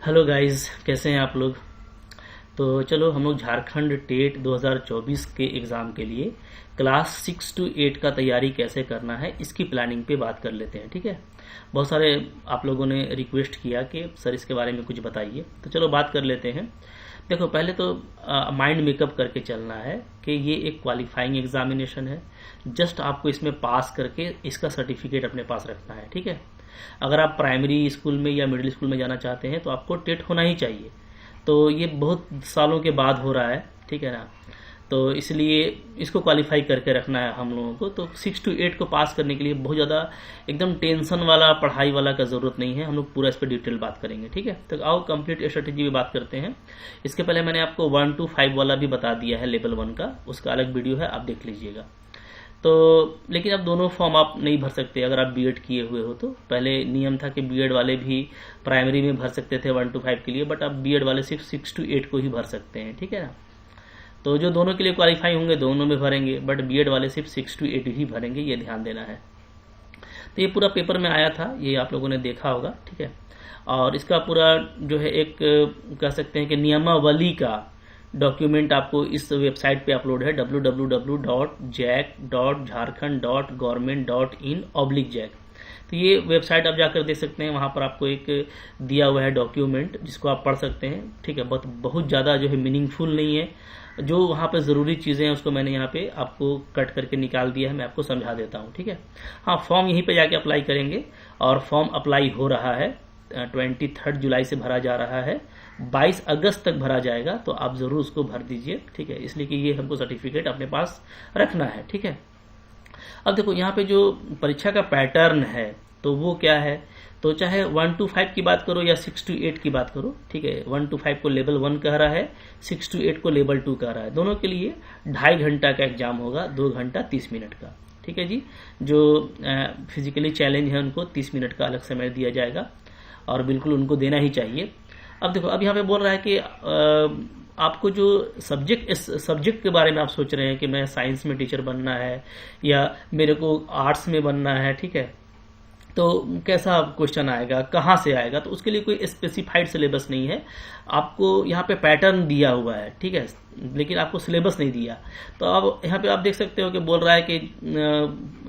Hello guys, कैसे हैं आप लोग। तो चलो हम लोग झारखंड टेट 2024 के एग्ज़ाम के लिए क्लास 6 to 8 का तैयारी कैसे करना है इसकी प्लानिंग पे बात कर लेते हैं। ठीक है, बहुत सारे आप लोगों ने रिक्वेस्ट किया कि सर इसके बारे में कुछ बताइए, तो चलो बात कर लेते हैं। देखो, पहले तो माइंड मेकअप करके चलना है कि ये एक क्वालिफाइंग एग्जामिनेशन है। जस्ट आपको इसमें पास करके इसका सर्टिफिकेट अपने पास रखना है। ठीक है, अगर आप प्राइमरी स्कूल में या मिडिल स्कूल में जाना चाहते हैं तो आपको टेट होना ही चाहिए। तो ये बहुत सालों के बाद हो रहा है, ठीक है ना, तो इसलिए इसको क्वालिफाई करके रखना है हम लोगों को। तो 6 to 8 को पास करने के लिए बहुत ज़्यादा एकदम टेंशन वाला पढ़ाई वाला का ज़रूरत नहीं है। हम लोग पूरा इस पर डिटेल बात करेंगे। ठीक है, तो आओ कंप्लीट स्ट्रेटेजी भी बात करते हैं। इसके पहले मैंने आपको 1 to 5 वाला भी बता दिया है, लेवल 1 का, उसका अलग वीडियो है, आप देख लीजिएगा। तो लेकिन अब दोनों फॉर्म आप नहीं भर सकते अगर आप बीएड किए हुए हो। तो पहले नियम था कि बीएड वाले भी प्राइमरी में भर सकते थे 1 to 5 के लिए, बट अब बीएड वाले सिर्फ 6 to 8 को ही भर सकते हैं। ठीक है ना, तो जो दोनों के लिए क्वालिफाई होंगे दोनों में भरेंगे, बट बीएड वाले सिर्फ 6 to 8 ही भरेंगे, ये ध्यान देना है। तो ये पूरा पेपर में आया था, ये आप लोगों ने देखा होगा। ठीक है, और इसका पूरा जो है एक कह सकते हैं कि नियमावली का डॉक्यूमेंट आपको इस वेबसाइट पे अपलोड है, www.jac.jharkhand.government.in/jac। तो ये वेबसाइट आप जाकर देख सकते हैं, वहाँ पर आपको एक दिया हुआ है डॉक्यूमेंट जिसको आप पढ़ सकते हैं। ठीक है, बहुत ज़्यादा जो है मीनिंगफुल नहीं है, जो वहाँ पे ज़रूरी चीज़ें हैं उसको मैंने यहाँ पे आपको कट करके निकाल दिया है, मैं आपको समझा देता हूँ। ठीक है, हाँ, फॉर्म यहीं पे जाके अप्लाई करेंगे और फॉर्म अप्लाई हो रहा है, 23 जुलाई से भरा जा रहा है, 22 अगस्त तक भरा जाएगा। तो आप ज़रूर उसको भर दीजिए। ठीक है, इसलिए कि ये हमको सर्टिफिकेट अपने पास रखना है। ठीक है, अब देखो यहाँ पे जो परीक्षा का पैटर्न है तो वो क्या है, तो चाहे 1 to 5 की बात करो या 6 to 8 की बात करो। ठीक है, 1 to 5 को लेवल 1 कह रहा है, 6 to 8 को लेवल 2 कह रहा है। दोनों के लिए 2.5 घंटा का एग्जाम होगा, 2 घंटा 30 मिनट का। ठीक है जी, जो फिजिकली चैलेंज है उनको 30 मिनट का अलग समय दिया जाएगा और बिल्कुल उनको देना ही चाहिए। अब देखो, अब यहाँ पे बोल रहा है कि आपको जो सब्जेक्ट के बारे में आप सोच रहे हैं कि मैं साइंस में टीचर बनना है या मेरे को आर्ट्स में बनना है। ठीक है, तो कैसा क्वेश्चन आएगा, कहाँ से आएगा, तो उसके लिए कोई स्पेसिफाइड सिलेबस नहीं है। आपको यहाँ पे पैटर्न दिया हुआ है, ठीक है, लेकिन आपको सिलेबस नहीं दिया। तो अब यहाँ पे आप देख सकते हो कि बोल रहा है कि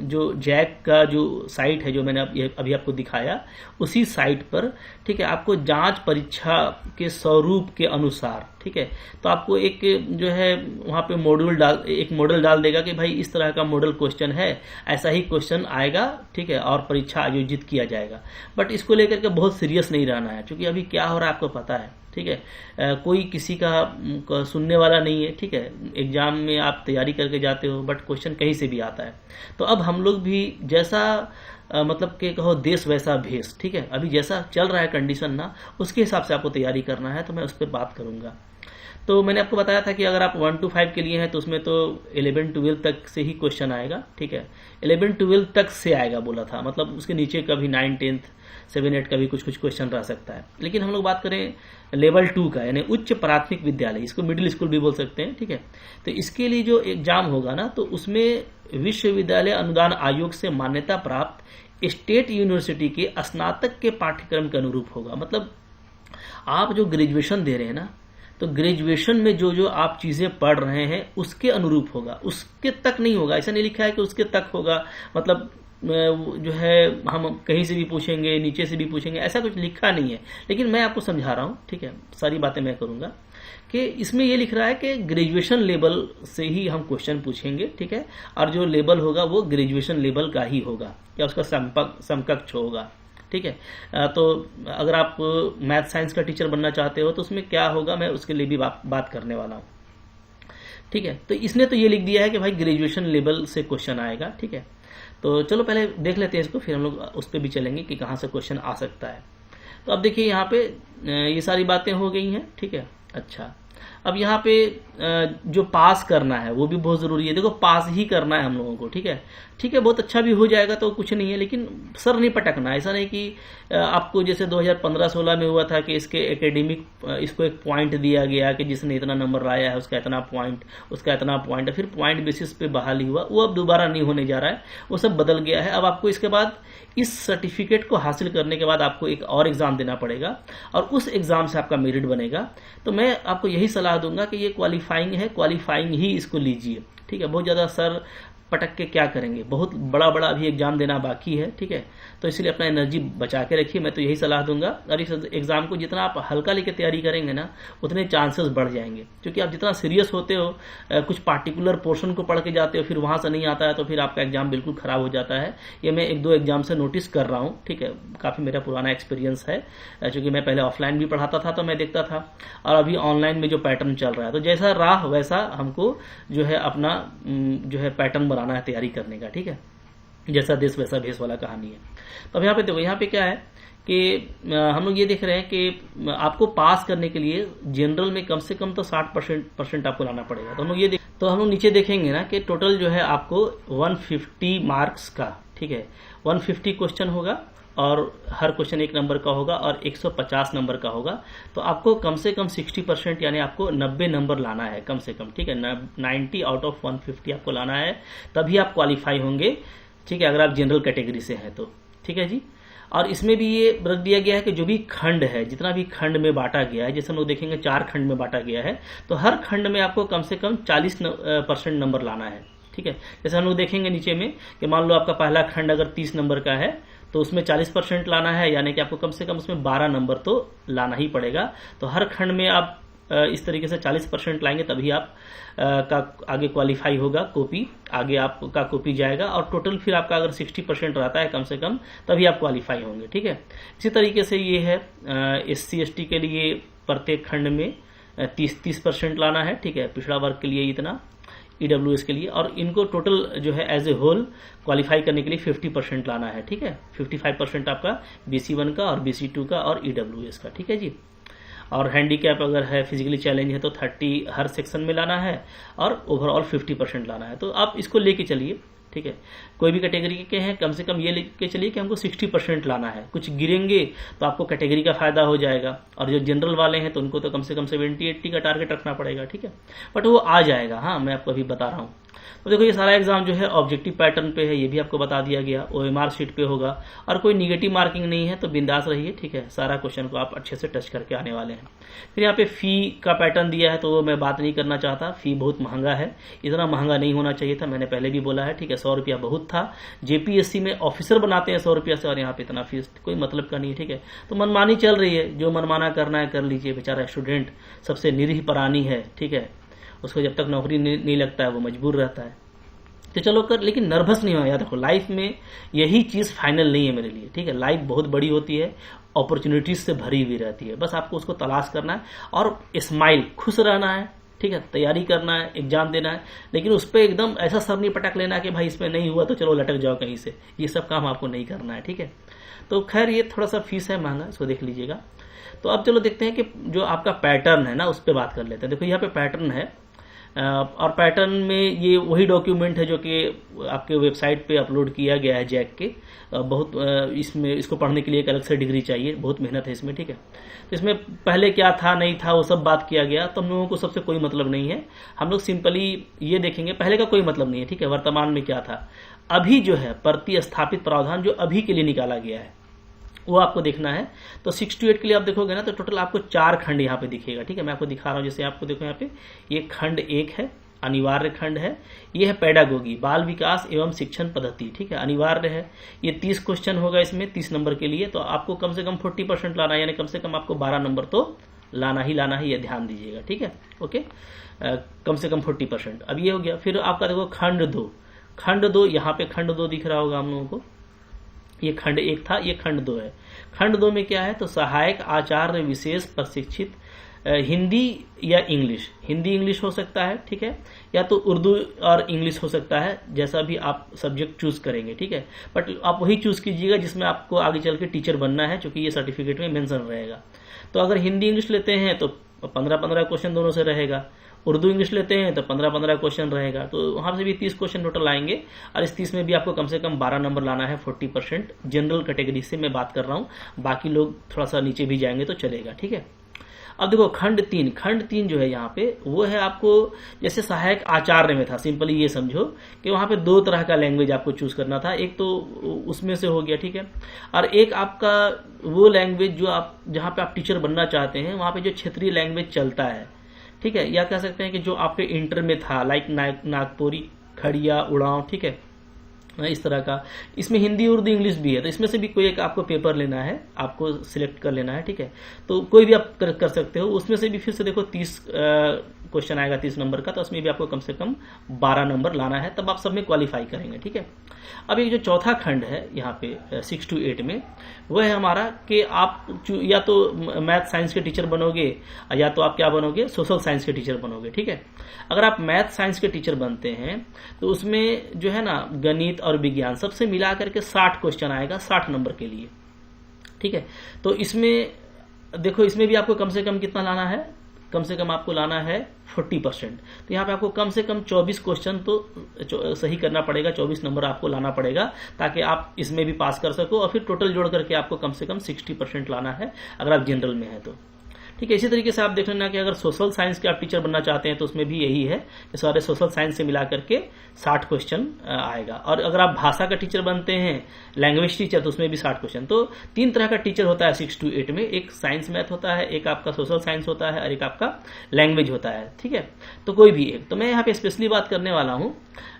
जो जैक का जो साइट है, जो मैंने अभी आपको दिखाया, उसी साइट पर, ठीक है, आपको जांच परीक्षा के स्वरूप के अनुसार, ठीक है, तो आपको एक जो है वहाँ पे एक मॉडल डाल देगा कि भाई इस तरह का मॉडल क्वेश्चन है, ऐसा ही क्वेश्चन आएगा। ठीक है, और परीक्षा आयोजित किया जाएगा। बट इसको लेकर के बहुत सीरियस नहीं रहना है, क्योंकि अभी क्या हो रहा है आपको पता है। ठीक है, कोई किसी का सुनने वाला नहीं है। ठीक है, एग्जाम में आप तैयारी करके जाते हो, बट क्वेश्चन कहीं से भी आता है। तो अब हम लोग भी जैसा मतलब कि कहो देश वैसा भेष। ठीक है, अभी जैसा चल रहा है कंडीशन ना, उसके हिसाब से आपको तैयारी करना है, तो मैं उस पर बात करूंगा। तो मैंने आपको बताया था कि अगर आप 1 to 5 के लिए हैं तो उसमें तो 11-12 तक से ही क्वेश्चन आएगा। ठीक है, 11-12 तक से आएगा बोला था, मतलब उसके नीचे का भी 9, 10, 7, 8 का भी कुछ क्वेश्चन रह सकता है। लेकिन हम लोग बात करें लेवल 2 का, यानी उच्च प्राथमिक विद्यालय, इसको मिडिल स्कूल भी बोल सकते हैं। ठीक है, तो इसके लिए जो एग्जाम होगा ना, तो उसमें विश्वविद्यालय अनुदान आयोग से मान्यता प्राप्त स्टेट यूनिवर्सिटी के स्नातक के पाठ्यक्रम के अनुरूप होगा। मतलब आप जो ग्रेजुएशन दे रहे हैं ना, तो ग्रेजुएशन में जो जो आप चीजें पढ़ रहे हैं उसके अनुरूप होगा, उसके तक नहीं होगा। ऐसा नहीं लिखा है कि उसके तक होगा, मतलब जो है हम कहीं से भी पूछेंगे, नीचे से भी पूछेंगे, ऐसा कुछ लिखा नहीं है। लेकिन मैं आपको समझा रहा हूँ, ठीक है, सारी बातें मैं करूंगा कि इसमें ये लिख रहा है कि ग्रेजुएशन लेवल से ही हम क्वेश्चन पूछेंगे। ठीक है, और जो लेवल होगा वो ग्रेजुएशन लेवल का ही होगा या उसका समकक्ष होगा। ठीक है, तो अगर आप मैथ साइंस का टीचर बनना चाहते हो तो उसमें क्या होगा, मैं उसके लिए भी बात करने वाला हूँ। ठीक है, तो इसने तो ये लिख दिया है कि भाई ग्रेजुएशन लेवल से क्वेश्चन आएगा। ठीक है, तो चलो पहले देख लेते हैं इसको, फिर हम लोग उस पर भी चलेंगे कि कहाँ से क्वेश्चन आ सकता है। तो अब देखिए यहाँ पे ये सारी बातें हो गई हैं। ठीक है, अच्छा, अब यहाँ पे जो पास करना है वो भी बहुत ज़रूरी है। देखो पास ही करना है हम लोगों को, ठीक है, बहुत अच्छा भी हो जाएगा तो कुछ नहीं है, लेकिन सर नहीं पटकना। ऐसा नहीं कि आपको जैसे 2015-16 में हुआ था कि इसके एकेडमिक इसको एक पॉइंट दिया गया कि जिसने इतना नंबर लाया है उसका इतना पॉइंट, उसका इतना पॉइंट, फिर पॉइंट बेसिस पे बहाली हुआ, वो अब दोबारा नहीं होने जा रहा है, वो सब बदल गया है। अब आपको इसके बाद इस सर्टिफिकेट को हासिल करने के बाद आपको एक और एग्जाम देना पड़ेगा और उस एग्जाम से आपका मेरिट बनेगा। तो मैं आपको यही सलाह दूंगा कि ये क्वालिफाइंग है, क्वालिफाइंग ही इसको लीजिए, ठीक है। बहुत ज़्यादा सर पटक के क्या करेंगे, बहुत बड़ा बड़ा अभी एग्जाम देना बाकी है, ठीक है। तो इसलिए अपना एनर्जी बचा के रखिए, मैं तो यही सलाह दूंगा। और इस एग्जाम को जितना आप हल्का लेके तैयारी करेंगे ना, उतने चांसेस बढ़ जाएंगे, क्योंकि आप जितना सीरियस होते हो, कुछ पार्टिकुलर पोर्शन को पढ़ के जाते हो, फिर वहां से नहीं आता है तो फिर आपका एग्जाम बिल्कुल खराब हो जाता है। ये मैं 1-2 एग्जाम से नोटिस कर रहा हूँ, ठीक है। काफी मेरा पुराना एक्सपीरियंस है, क्योंकि मैं पहले ऑफलाइन भी पढ़ाता था तो मैं देखता था, और अभी ऑनलाइन में जो पैटर्न चल रहा है, तो जैसा राह वैसा हमको जो है अपना जो है पैटर्न बनाना है तैयारी करने का, ठीक है। जैसा देश वैसा भेष वाला कहानी है। तो अब यहाँ पे देखो, यहाँ पे क्या है कि हम लोग ये देख रहे हैं कि आपको पास करने के लिए जनरल में कम से कम तो 60% आपको लाना पड़ेगा। तो हम लोग तो हम लोग नीचे देखेंगे ना कि टोटल जो है आपको 150 मार्क्स का, ठीक है, 150 क्वेश्चन होगा और हर क्वेश्चन 1 नंबर का होगा और 150 नंबर का होगा। तो आपको कम से कम 60% यानी आपको 90 नंबर लाना है कम से कम, ठीक है। 90 आउट ऑफ 150 आपको लाना है, तभी आप क्वालिफाई होंगे, ठीक है, अगर आप जनरल कैटेगरी से हैं तो, ठीक है जी। और इसमें भी ये रख दिया गया है कि जो भी खंड है, जितना भी खंड में बांटा गया है, जैसे हम लोग देखेंगे 4 खंड में बांटा गया है, तो हर खंड में आपको कम से कम 40% नंबर लाना है, ठीक है। जैसे हम लोग देखेंगे नीचे में कि मान लो आपका पहला खंड अगर 30 नंबर का है तो उसमें 40% लाना है, यानी कि आपको कम से कम उसमें 12 नंबर तो लाना ही पड़ेगा। तो हर खंड में आप इस तरीके से 40% लाएंगे, तभी आप का आगे क्वालिफाई होगा, कॉपी आगे आपका कॉपी जाएगा, और टोटल फिर आपका अगर 60% रहता है कम से कम, तभी आप क्वालिफाई होंगे, ठीक है। इसी तरीके से ये है SC ST के लिए प्रत्येक खंड में 30% लाना है, ठीक है। पिछड़ा वर्ग के लिए इतना, EWS के लिए, और इनको टोटल जो है एज ए होल क्वालिफाई करने के लिए 50% लाना है, ठीक है। 55% आपका BC1 का और BC2 का और EWS का, ठीक है जी। और हैंडीकैप अगर है, फिजिकली चैलेंज है, तो 30 हर सेक्शन में लाना है और ओवरऑल 50% लाना है। तो आप इसको लेके चलिए, ठीक है। कोई भी कैटेगरी के हैं, कम से कम ये लेके चलिए कि हमको 60% लाना है। कुछ गिरेंगे तो आपको कैटेगरी का फायदा हो जाएगा, और जो जनरल वाले हैं तो उनको तो कम से कम 70-80 का टारगेट रखना पड़ेगा, ठीक है। बट वो आ जाएगा, हाँ, मैं आपको अभी बता रहा हूँ। तो देखो, ये सारा एग्जाम जो है ऑब्जेक्टिव पैटर्न पे है, ये भी आपको बता दिया गया, OMR शीट पे होगा, और कोई निगेटिव मार्किंग नहीं है, तो बिंदास रहिए, ठीक है। सारा क्वेश्चन को आप अच्छे से टच करके आने वाले हैं। फिर यहाँ पे फी का पैटर्न दिया है, तो वो मैं बात नहीं करना चाहता, फी बहुत महंगा है, इतना महंगा नहीं होना चाहिए था, मैंने पहले भी बोला है, ठीक है। 100 रुपया बहुत था। JPSC में ऑफिसर बनाते हैं 100 रुपया से, और यहाँ पे इतना फीस कोई मतलब का नहीं है, ठीक है। तो मनमानी चल रही है, जो मनमाना करना है कर लीजिए, बेचारा स्टूडेंट सबसे निरीह प्राणी है, ठीक है। उसको जब तक नौकरी नहीं लगता है वो मजबूर रहता है, तो चलो कर, लेकिन नर्वस नहीं हो। याद रखो, लाइफ में यही चीज फाइनल नहीं है मेरे लिए, ठीक है। लाइफ बहुत बड़ी होती है, अपॉर्चुनिटीज से भरी हुई रहती है, बस आपको उसको तलाश करना है और स्माइल, खुश रहना है, ठीक है। तैयारी करना है, एग्जाम देना है, लेकिन उस पर एकदम ऐसा सर नहीं पटक लेना कि भाई इसमें नहीं हुआ तो चलो लटक जाओ कहीं से, ये सब काम आपको नहीं करना है, ठीक है। तो खैर, ये थोड़ा सा फीस है महंगा, इसको देख लीजिएगा। तो अब चलो देखते हैं कि जो आपका पैटर्न है ना, उस पर बात कर लेते हैं। देखो, यहाँ पे पैटर्न है, और पैटर्न में ये वही डॉक्यूमेंट है जो कि आपके वेबसाइट पे अपलोड किया गया है जैक के। बहुत इसमें इसको पढ़ने के लिए एक अलग से डिग्री चाहिए, बहुत मेहनत है इसमें, ठीक है। तो इसमें पहले क्या था नहीं था वो सब बात किया गया, तो हम लोगों को सबसे कोई मतलब नहीं है। हम लोग सिंपली ये देखेंगे, पहले का कोई मतलब नहीं है, ठीक है, वर्तमान में क्या था। अभी जो है प्रतिस्थापित प्रावधान जो अभी के लिए निकाला गया है वो आपको देखना है। तो 6 to 8 के लिए आप देखोगे ना, तो टोटल आपको 4 खंड यहाँ पे दिखेगा, ठीक है। मैं आपको दिखा रहा हूँ, जैसे आपको देखो यहाँ पे ये खंड 1 है, अनिवार्य खंड है। ये है पेडागोगी, बाल विकास एवं शिक्षण पद्धति, ठीक है, अनिवार्य है। ये 30 क्वेश्चन होगा इसमें, 30 नंबर के लिए, तो आपको कम से कम 40% लाना है, यानी कम से कम आपको 12 नंबर तो लाना ही ये ध्यान दीजिएगा, ठीक है। ओके, कम से कम 40%। अब ये हो गया। फिर आपका देखो खंड 2, यहाँ पे खंड 2 दिख रहा होगा हम लोगों को। ये खंड 1 था, ये खंड 2 है। खंड 2 में क्या है, तो सहायक आचार्य विशेष प्रशिक्षित हिंदी या इंग्लिश, हिंदी इंग्लिश हो सकता है, ठीक है, या तो उर्दू और इंग्लिश हो सकता है, जैसा भी आप सब्जेक्ट चूज करेंगे, ठीक है। बट आप वही चूज कीजिएगा जिसमें आपको आगे चल के टीचर बनना है, क्योंकि ये सर्टिफिकेट में मेंशन रहेगा। तो अगर हिंदी इंग्लिश लेते हैं तो 15-15 क्वेश्चन दोनों से रहेगा। उर्दू इंग्लिश लेते हैं तो 15-15 क्वेश्चन रहेगा, तो वहां से भी 30 क्वेश्चन टोटल आएंगे। और इस 30 में भी आपको कम से कम 12 नंबर लाना है, 40%। जनरल कैटेगरी से मैं बात कर रहा हूँ, बाकी लोग थोड़ा सा नीचे भी जाएंगे तो चलेगा, ठीक है। अब देखो खंड 3 जो है यहाँ पे वो है आपको जैसे सहायक आचार्य में था, सिंपली ये समझो कि वहां पे 2 तरह का लैंग्वेज आपको चूज करना था। एक तो उसमें से हो गया, ठीक है, और एक आपका वो लैंग्वेज जो आप जहाँ पे आप टीचर बनना चाहते हैं वहां पे जो क्षेत्रीय लैंग्वेज चलता है, ठीक है, या कह सकते हैं कि जो आपके इंटर में था, लाइक नागपुरी, खड़िया, उड़ाव, ठीक है, इस तरह का। इसमें हिंदी, उर्दू, इंग्लिश भी है, तो इसमें से भी कोई एक आपको पेपर लेना है, आपको सिलेक्ट कर लेना है, ठीक है। तो कोई भी आप कर सकते हो। उसमें से भी फिर से देखो 30 क्वेश्चन आएगा 30 नंबर का, तो उसमें भी आपको कम से कम 12 नंबर लाना है, तब आप सब में क्वालिफाई करेंगे, ठीक है। अब ये जो चौथा खंड है यहाँ पे 6 to 8 में, वो है हमारा कि आप या तो मैथ साइंस के टीचर बनोगे या तो आप क्या बनोगे, सोशल साइंस के टीचर बनोगे, ठीक है। अगर आप मैथ साइंस के टीचर बनते हैं तो उसमें जो है ना गणित और विज्ञान सबसे मिला करके 60 क्वेश्चन आएगा 60 नंबर के लिए, ठीक है। तो इसमें देखो, इसमें भी आपको कम से कम कितना लाना है, कम से कम आपको लाना है 40%। तो यहाँ पे आपको कम से कम 24 क्वेश्चन तो सही करना पड़ेगा, 24 नंबर आपको लाना पड़ेगा ताकि आप इसमें भी पास कर सको, और फिर टोटल जोड़ करके आपको कम से कम 60% लाना है अगर आप जनरल में है तो, ठीक है। इसी तरीके से आप देख लेना कि अगर सोशल साइंस के आप टीचर बनना चाहते हैं तो उसमें भी यही है कि सारे सोशल साइंस से मिला करके 60 क्वेश्चन आएगा। और अगर आप भाषा का टीचर बनते हैं, लैंग्वेज टीचर, तो उसमें भी 60 क्वेश्चन। तो 3 तरह का टीचर होता है 6 to 8 में, एक साइंस मैथ होता है, एक आपका सोशल साइंस होता है, और एक आपका लैंग्वेज होता है, ठीक है। तो कोई भी एक, तो मैं यहाँ पे स्पेशली बात करने वाला हूँ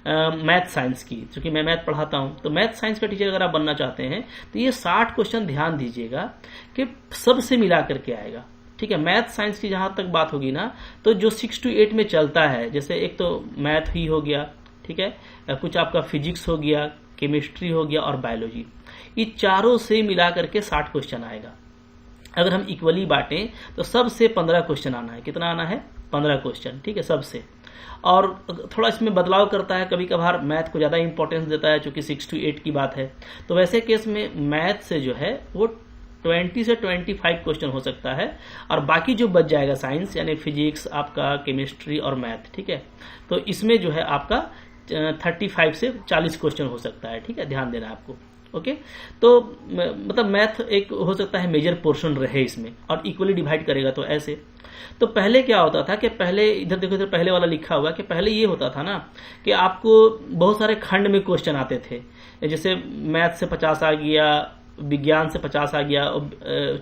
मैथ साइंस की, क्योंकि मैं मैथ पढ़ाता हूँ। तो मैथ साइंस का टीचर अगर आप बनना चाहते हैं तो ये 60 क्वेश्चन ध्यान दीजिएगा कि सबसे मिला करके आएगा, ठीक है। मैथ साइंस की जहां तक बात होगी ना, तो जो 6 to 8 में चलता है, जैसे एक तो मैथ ही हो गया, ठीक है, कुछ आपका फिजिक्स हो गया, केमिस्ट्री हो गया और बायोलॉजी, ये चारों से मिला करके 60 क्वेश्चन आएगा। अगर हम इक्वली बांटें तो सबसे 15 क्वेश्चन आना है। कितना आना है? 15 क्वेश्चन, ठीक है, सबसे। और थोड़ा इसमें बदलाव करता है, कभी कभार मैथ को ज्यादा इंपॉर्टेंस देता है चूंकि 6 to 8 की बात है। तो वैसे केस में मैथ से जो है वो 20 से 25 क्वेश्चन हो सकता है, और बाकी जो बच जाएगा साइंस यानी फिजिक्स, आपका केमिस्ट्री और मैथ, ठीक है, तो इसमें जो है आपका 35 से 40 क्वेश्चन हो सकता है, ठीक है, ध्यान देना आपको। ओके, तो मतलब मैथ एक हो सकता है मेजर पोर्शन रहे इसमें, और इक्वली डिवाइड करेगा तो ऐसे। तो पहले क्या होता था कि पहले इधर देखो, इधर पहले वाला लिखा हुआ कि पहले ये होता था ना कि आपको बहुत सारे खंड में क्वेश्चन आते थे, जैसे मैथ से 50 आ गया, विज्ञान से 50 आ गया,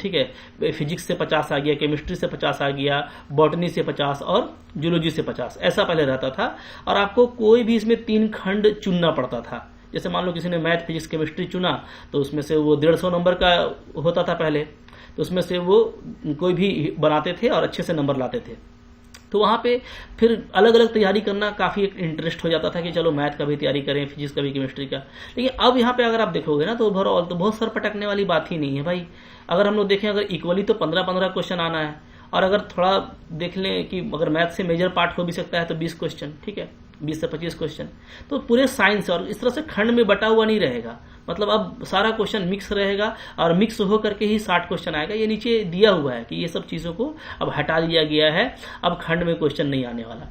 ठीक है, फिजिक्स से 50 आ गया, केमिस्ट्री से 50 आ गया, बॉटनी से 50 और जूलॉजी से 50, ऐसा पहले रहता था। और आपको कोई भी इसमें 3 खंड चुनना पड़ता था। जैसे मान लो किसी ने मैथ, फिजिक्स, केमिस्ट्री चुना तो उसमें से वो 150 नंबर का होता था पहले, तो उसमें से वो कोई भी बनाते थे और अच्छे से नंबर लाते थे। तो वहां पे फिर अलग अलग तैयारी करना काफी एक इंटरेस्ट हो जाता था कि चलो मैथ का भी तैयारी करें, फिजिक्स का भी, केमिस्ट्री का। लेकिन अब यहाँ पे अगर आप देखोगे ना तो ओवरऑल तो बहुत सर पटकने वाली बात ही नहीं है भाई। अगर हम लोग देखें, अगर इक्वली तो 15-15 क्वेश्चन आना है, और अगर थोड़ा देख लें कि अगर मैथ से मेजर पार्ट हो भी सकता है तो 20 क्वेश्चन, ठीक है, 20 से 25 क्वेश्चन। तो पूरे साइंस और इस तरह से खंड में बटा हुआ नहीं रहेगा, मतलब अब सारा क्वेश्चन मिक्स रहेगा, और मिक्स हो करके ही 60 क्वेश्चन आएगा। ये नीचे दिया हुआ है कि ये सब चीजों को अब हटा लिया गया है, अब खंड में क्वेश्चन नहीं आने वाला।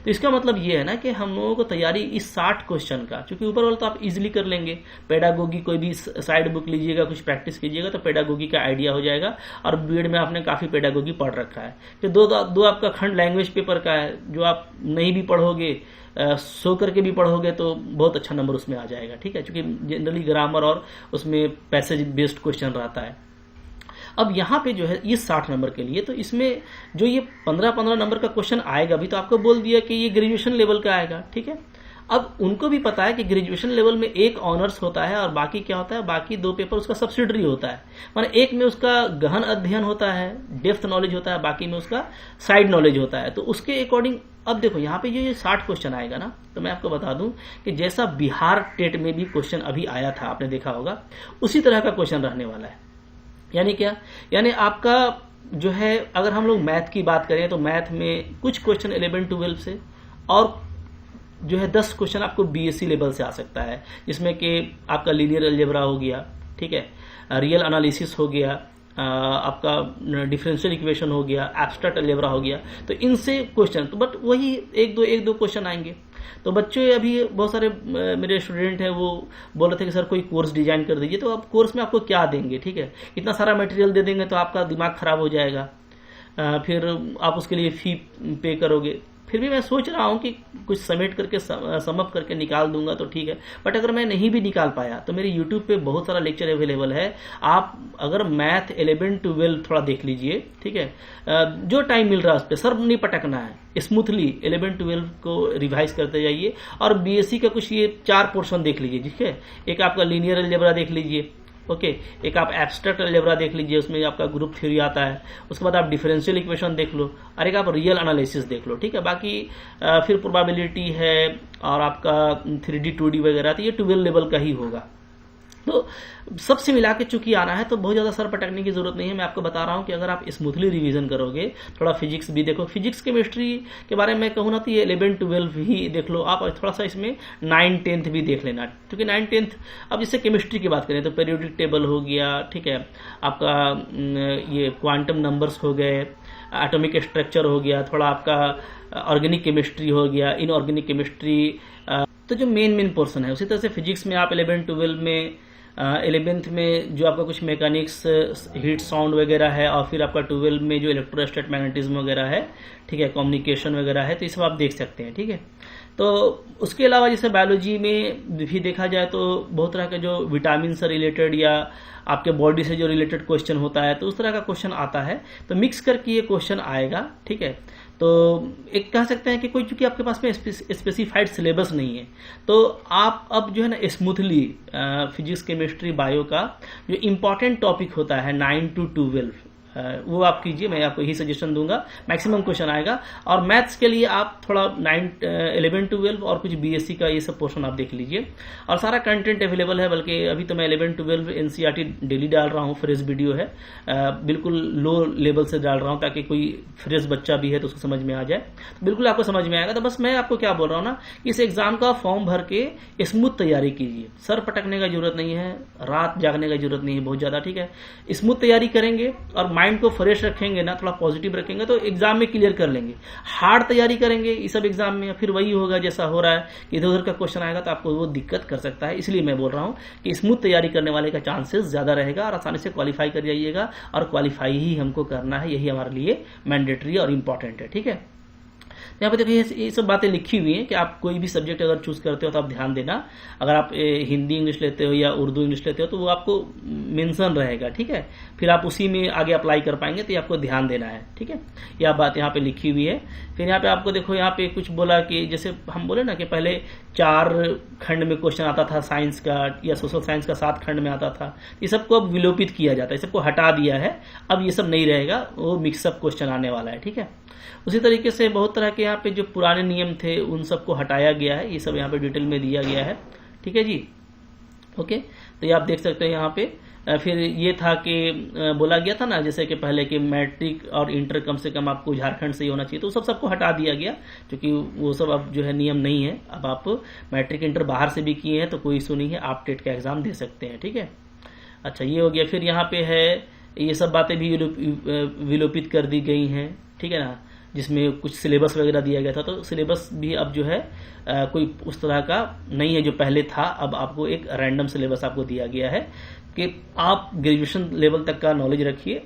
तो इसका मतलब ये है ना कि हम लोगों को तैयारी इस 60 क्वेश्चन का, क्योंकि ऊपर वाला तो आप इजीली कर लेंगे, पेडागोगी कोई भी साइड बुक लीजिएगा, कुछ प्रैक्टिस कीजिएगा तो पेडागोगी का आइडिया हो जाएगा, और बीएड में आपने काफी पेडागोगी पढ़ रखा है। फिर दो आपका खंड लैंग्वेज पेपर का है, जो आप नहीं भी पढ़ोगे, सो करके भी पढ़ोगे तो बहुत अच्छा नंबर उसमें आ जाएगा, ठीक है, क्योंकि जनरली ग्रामर और उसमें पैसेज बेस्ड क्वेश्चन रहता है। अब यहाँ पे जो है ये 60 नंबर के लिए, तो इसमें जो ये 15-15 नंबर का क्वेश्चन आएगा, भी तो आपको बोल दिया कि ये ग्रेजुएशन लेवल का आएगा, ठीक है। अब उनको भी पता है कि ग्रेजुएशन लेवल में एक ऑनर्स होता है और बाकी क्या होता है, बाकी 2 पेपर उसका सब्सिडरी होता है। माने एक में उसका गहन अध्ययन होता है, डेप्थ नॉलेज होता है, बाकी में उसका साइड नॉलेज होता है। तो उसके अकॉर्डिंग अब देखो यहाँ पे ये 60 क्वेश्चन आएगा ना, तो मैं आपको बता दूं कि जैसा बिहार टेट में भी क्वेश्चन अभी आया था, आपने देखा होगा, उसी तरह का क्वेश्चन रहने वाला है। यानी क्या, यानी आपका जो है, अगर हम लोग मैथ की बात करें तो मैथ में कुछ क्वेश्चन 11-12 से, और जो है 10 क्वेश्चन आपको बीएससी लेवल से आ सकता है, जिसमें कि आपका लीनियर अलजेब्रा हो गया, ठीक है, रियल एनालिसिस हो गया, आपका डिफरेंशियल इक्वेशन हो गया, एब्स्ट्रैक्ट अलजेब्रा हो गया, तो इनसे क्वेश्चन, तो बट वही एक दो क्वेश्चन आएंगे। तो बच्चे अभी बहुत सारे मेरे स्टूडेंट हैं वो बोल रहे थे कि सर कोई कोर्स डिजाइन कर दीजिए, तो अब कोर्स में आपको क्या देंगे, ठीक है, इतना सारा मटेरियल दे देंगे तो आपका दिमाग खराब हो जाएगा, फिर आप उसके लिए फी पे करोगे। फिर भी मैं सोच रहा हूँ कि कुछ समेट करके समअप करके निकाल दूंगा तो ठीक है, बट अगर मैं नहीं भी निकाल पाया तो मेरे यूट्यूब पे बहुत सारा लेक्चर अवेलेबल है। आप अगर मैथ 11-12 थोड़ा देख लीजिए, ठीक है, जो टाइम मिल रहा है उस पर सर नहीं पटकना है, स्मूथली 11-12 को रिवाइज करते जाइए, और बीएससी का कुछ ये 4 पोर्शन देख लीजिए, ठीक है, एक आपका लीनियर अलजेब्रा देख लीजिए, ओके, एक आप एब्स्ट्रैक्ट अलजेब्रा देख लीजिए, उसमें आपका ग्रुप थ्योरी आता है, उसके बाद आप डिफरेंशियल इक्वेशन देख लो, और एक आप रियल एनालिसिस देख लो, ठीक है। बाकी फिर प्रोबेबिलिटी है और आपका 3D 2D वगैरह, तो ये 12 लेवल का ही होगा। तो सबसे मिला के चूंकि आना है तो बहुत ज्यादा सर पटकने की जरूरत नहीं है। मैं आपको बता रहा हूं कि अगर आप स्मूथली रिवीजन करोगे, थोड़ा फिजिक्स भी देखो, फिजिक्स केमिस्ट्री के बारे में कहूँ ना तो ये 11-12 ही देख लो आप, और थोड़ा सा इसमें 9-10 भी देख लेना, क्योंकि 9-10 अब जैसे केमिस्ट्री की बात करें तो पीरियोडिक टेबल हो गया, ठीक है, आपका ये क्वांटम नंबर्स हो गए, एटॉमिक स्ट्रक्चर हो गया, थोड़ा आपका ऑर्गेनिक केमिस्ट्री हो गया, इनऑर्गेनिक केमिस्ट्री, तो जो मेन पोर्शन है। उसी तरह से फिजिक्स में आप 11-12 में 11th में जो आपका कुछ मैकेनिक्स, हीट, साउंड वगैरह है, और फिर आपका 12 में जो इलेक्ट्रोस्टैट मैग्नेटिज्म वगैरह है, ठीक है, कम्युनिकेशन वगैरह है, तो ये सब आप देख सकते हैं, ठीक है। तो उसके अलावा जैसे बायोलॉजी में भी देखा जाए तो बहुत तरह के जो विटामिन से रिलेटेड या आपके बॉडी से जो रिलेटेड क्वेश्चन होता है, तो उस तरह का क्वेश्चन आता है, तो मिक्स करके ये क्वेश्चन आएगा, ठीक है। तो एक कह सकते हैं कि कोई, चूंकि आपके पास में स्पेसिफाइड सिलेबस नहीं है, तो आप अब जो है ना स्मूथली फिजिक्स, केमिस्ट्री, बायो का जो इंपॉर्टेंट टॉपिक होता है 9 to 12 वो आप कीजिए, मैं आपको यही सजेशन दूंगा, मैक्सिमम क्वेश्चन आएगा। और मैथ्स के लिए आप थोड़ा 11-12 और कुछ बीएससी का ये सब पोर्शन आप देख लीजिए, और सारा कंटेंट अवेलेबल है। बल्कि अभी तो मैं 11-12 एनसीईआरटी डेली डाल रहा हूँ, फ्रेश वीडियो है, बिल्कुल लो लेवल से डाल रहा हूँ ताकि कोई फ्रेश बच्चा भी है तो उसको समझ में आ जाए, तो बिल्कुल आपको समझ में आएगा। तो बस मैं आपको क्या बोल रहा हूँ ना, इस एग्जाम का फॉर्म भर के स्मूथ तैयारी कीजिए, सर पटकने का जरूरत नहीं है, रात जागने का जरूरत नहीं है बहुत ज्यादा, ठीक है। स्मूथ तैयारी करेंगे और माइंड को फ्रेश रखेंगे ना, थोड़ा पॉजिटिव रखेंगे, तो एग्जाम में क्लियर कर लेंगे। हार्ड तैयारी करेंगे इस सब एग्जाम में, फिर वही होगा जैसा हो रहा है कि इधर उधर का क्वेश्चन आएगा तो आपको वो दिक्कत कर सकता है। इसलिए मैं बोल रहा हूं कि स्मूथ तैयारी करने वाले का चांसेस ज्यादा रहेगा और आसानी से क्वालिफाई कर जाइएगा, और क्वालिफाई ही हमको करना है, यही हमारे लिए मैंडेटरी और इंपॉर्टेंट है, ठीक है। यहाँ पे देखिए ये सब बातें लिखी हुई हैं कि आप कोई भी सब्जेक्ट अगर चूज करते हो तो आप ध्यान देना, अगर आप हिंदी इंग्लिश लेते हो या उर्दू इंग्लिश लेते हो तो वो आपको मेंशन रहेगा, ठीक है, फिर आप उसी में आगे अप्लाई कर पाएंगे, तो ये आपको ध्यान देना है, ठीक है। यह बात यहाँ पे लिखी हुई है। फिर यहाँ पे आपको देखो, यहाँ पे कुछ बोला कि जैसे हम बोले ना कि पहले 4 खंड में क्वेश्चन आता था साइंस का या सोशल साइंस का 7 खंड में आता था, ये सबको अब विलोपित किया जाता है, सबको हटा दिया है, अब ये सब नहीं रहेगा, वो मिक्सअप क्वेश्चन आने वाला है, ठीक है। उसी तरीके से बहुत तरह के यहाँ पे जो पुराने नियम थे उन सबको हटाया गया है, ये सब यहाँ पे डिटेल में दिया गया है, ठीक है जी, ओके। तो ये आप देख सकते हैं यहाँ पे। फिर ये था कि बोला गया था ना जैसे कि पहले कि मैट्रिक और इंटर कम से कम आपको झारखंड से ही होना चाहिए, तो सबको हटा दिया गया, क्योंकि वो सब अब जो है नियम नहीं है। अब आप मैट्रिक इंटर बाहर से भी किए हैं तो कोई इशू नहीं है, आप टेट का एग्जाम दे सकते हैं, ठीक है। अच्छा, ये हो गया। फिर यहाँ पे है ये सब बातें भी विलोपित कर दी गई हैं, ठीक है ना, जिसमें कुछ सिलेबस वगैरह दिया गया था, तो सिलेबस भी अब जो है कोई उस तरह का नहीं है जो पहले था। अब आपको एक रैंडम सिलेबस आपको दिया गया है कि आप ग्रेजुएशन लेवल तक का नॉलेज रखिए,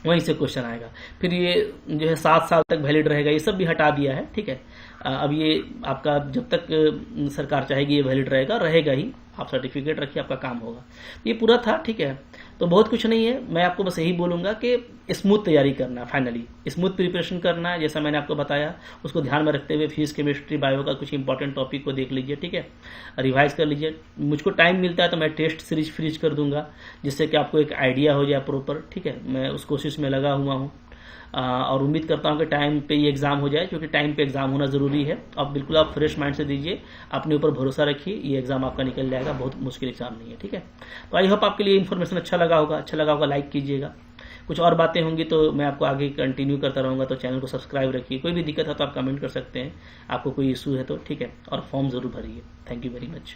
वहीं से क्वेश्चन आएगा। फिर ये जो है 7 साल तक वैलिड रहेगा, ये सब भी हटा दिया है, ठीक है। अब ये आपका जब तक सरकार चाहेगी ये वैलिड रहेगा ही, आप सर्टिफिकेट रखिए, आपका काम होगा। ये पूरा था, ठीक है। तो बहुत कुछ नहीं है, मैं आपको बस यही बोलूंगा कि स्मूथ तैयारी करना, फाइनली स्मूथ प्रिपरेशन करना है, जैसा मैंने आपको बताया उसको ध्यान में रखते हुए फिजिक्स, केमिस्ट्री, बायो का कुछ इंपॉर्टेंट टॉपिक को देख लीजिए, ठीक है, रिवाइज कर लीजिए। मुझको टाइम मिलता है तो मैं टेस्ट सीरीज फ्रीज कर दूंगा, जिससे कि आपको एक आइडिया हो जाए प्रॉपर, ठीक है। मैं उस कोशिश में लगा हुआ हूँ और उम्मीद करता हूँ कि टाइम पे ये एग्जाम हो जाए, क्योंकि टाइम पे एग्जाम होना जरूरी है। अब बिल्कुल आप फ्रेश माइंड से दीजिए, अपने ऊपर भरोसा रखिए, ये एग्जाम आपका निकल जाएगा, बहुत मुश्किल एग्जाम नहीं है, ठीक है। तो आई होप आपके लिए इन्फॉर्मेशन अच्छा लगा होगा, लाइक कीजिएगा। कुछ और बातें होंगी तो मैं आपको आगे कंटिन्यू करता रहूंगा, तो चैनल को सब्सक्राइब रखिए। कोई भी दिक्कत है तो आप कमेंट कर सकते हैं, आपको कोई इशू है तो, ठीक है। और फॉर्म जरूर भरिए। Thank you very much.